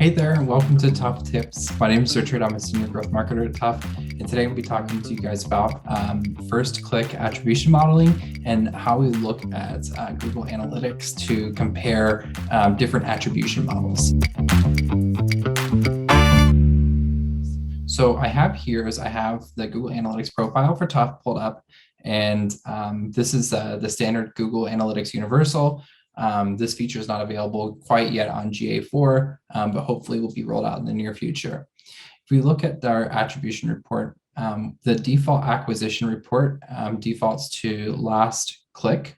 Hey there, and welcome to Tuff Tips. My name is Richard. I'm a senior growth marketer at Tuff, and today we'll be talking to you guys about first click attribution modeling and how we look at Google Analytics to compare different attribution models. So I have the Google Analytics profile for Tuff pulled up, and this is the standard Google Analytics Universal. This feature is not available quite yet on GA4, but hopefully will be rolled out in the near future. If we look at our attribution report, the default acquisition report defaults to last click,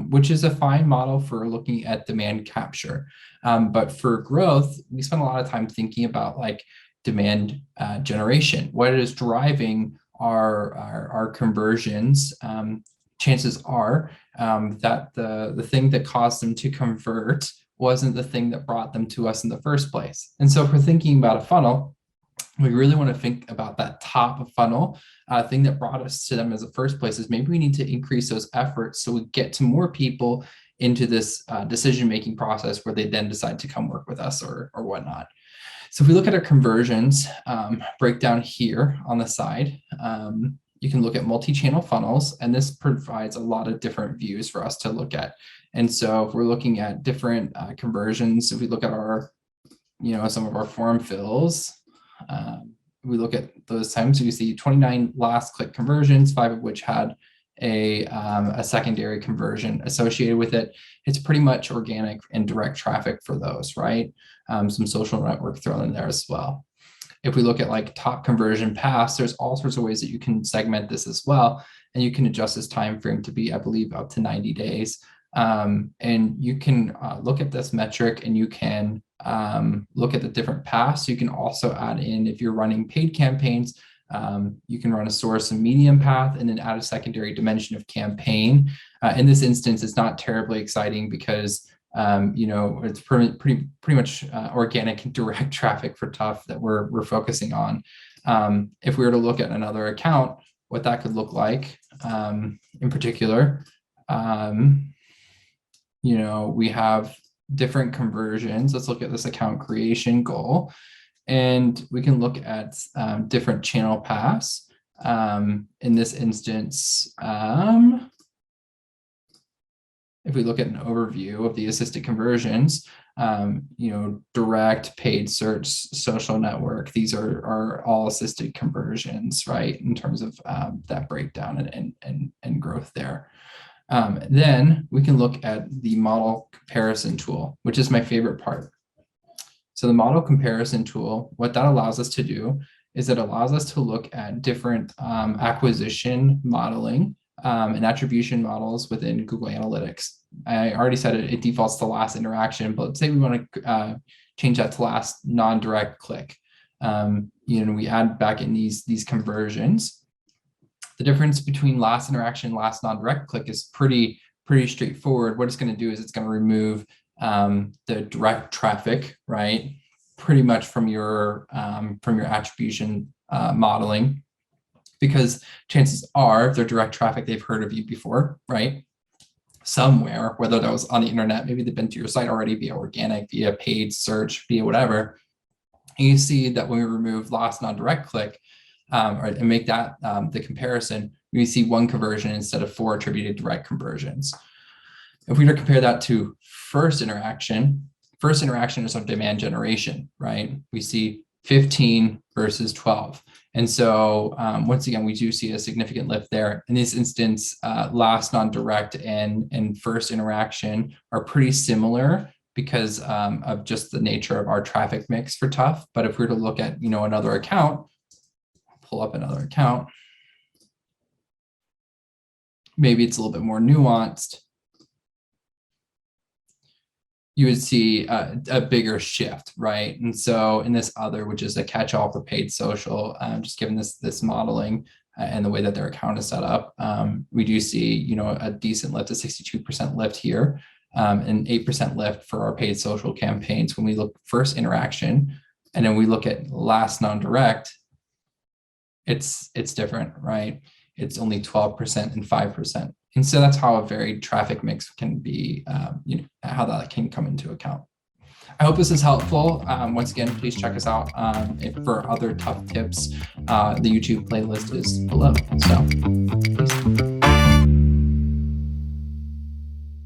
which is a fine model for looking at demand capture. But for growth, we spend a lot of time thinking about like demand generation, what is driving our conversions. Chances are that the thing that caused them to convert wasn't the thing that brought them to us in the first place. And so if we're thinking about a funnel, we really want to think about that top of funnel thing that brought us to them as the first place. Is maybe we need to increase those efforts so we get to more people into this decision-making process where they then decide to come work with us or whatnot. So if we look at our conversions breakdown here on the side, you can look at multi-channel funnels, and this provides a lot of different views for us to look at. And so if we're looking at different conversions, if we look at our, some of our form fills, we look at those times, we see 29 last click conversions, 5 of which had a secondary conversion associated with it. It's pretty much organic and direct traffic for those, right? Some social network thrown in there as well. If we look at like top conversion paths, there's all sorts of ways that you can segment this as well. And you can adjust this time frame to be, I believe, up to 90 days. And you can look at this metric and you can look at the different paths. You can also add in, if you're running paid campaigns, you can run a source and medium path and then add a secondary dimension of campaign. In this instance, it's not terribly exciting because it's pretty much organic and direct traffic for Tuff that we're focusing on. If we were to look at another account, what that could look like, in particular, we have different conversions. Let's look at this account creation goal, and we can look at different channel paths. In this instance, if we look at an overview of the assisted conversions, direct, paid search, social network, these are all assisted conversions, right? In terms of that breakdown and growth there. Then we can look at the model comparison tool, which is my favorite part. So the model comparison tool, what that allows us to do is it allows us to look at different acquisition modeling and attribution models within Google Analytics. I already said it defaults to last interaction, but let's say we want to change that to last non-direct click. We add back in these conversions. The difference between last interaction and last non-direct click is pretty straightforward. What it's going to do is it's going to remove the direct traffic, right? Pretty much from your attribution modeling. Because chances are, if they're direct traffic, they've heard of you before, right? Somewhere, whether that was on the internet, maybe they've been to your site already via organic, via paid search, via whatever. And you see that when we remove last non-direct click and make that the comparison, we see 1 conversion instead of 4 attributed direct conversions. If we were to compare that to first interaction is our demand generation, right? We see 15 versus 12. And so once again, we do see a significant lift there. In this instance, last non-direct and first interaction are pretty similar because of just the nature of our traffic mix for Tuff. But if we were to look at, another account, pull up another account, maybe it's a little bit more nuanced. You would see a bigger shift, right? And so in this other, which is a catch-all for paid social, just given this modeling and the way that their account is set up, we do see, a decent lift, a 62% lift here, and 8% lift for our paid social campaigns when we look first interaction, and then we look at last non-direct, it's different, right? It's only 12% and 5%. And so that's how a varied traffic mix can be, how that can come into account. I hope this is helpful. Once again, please check us out for other Tuff tips. The YouTube playlist is below. So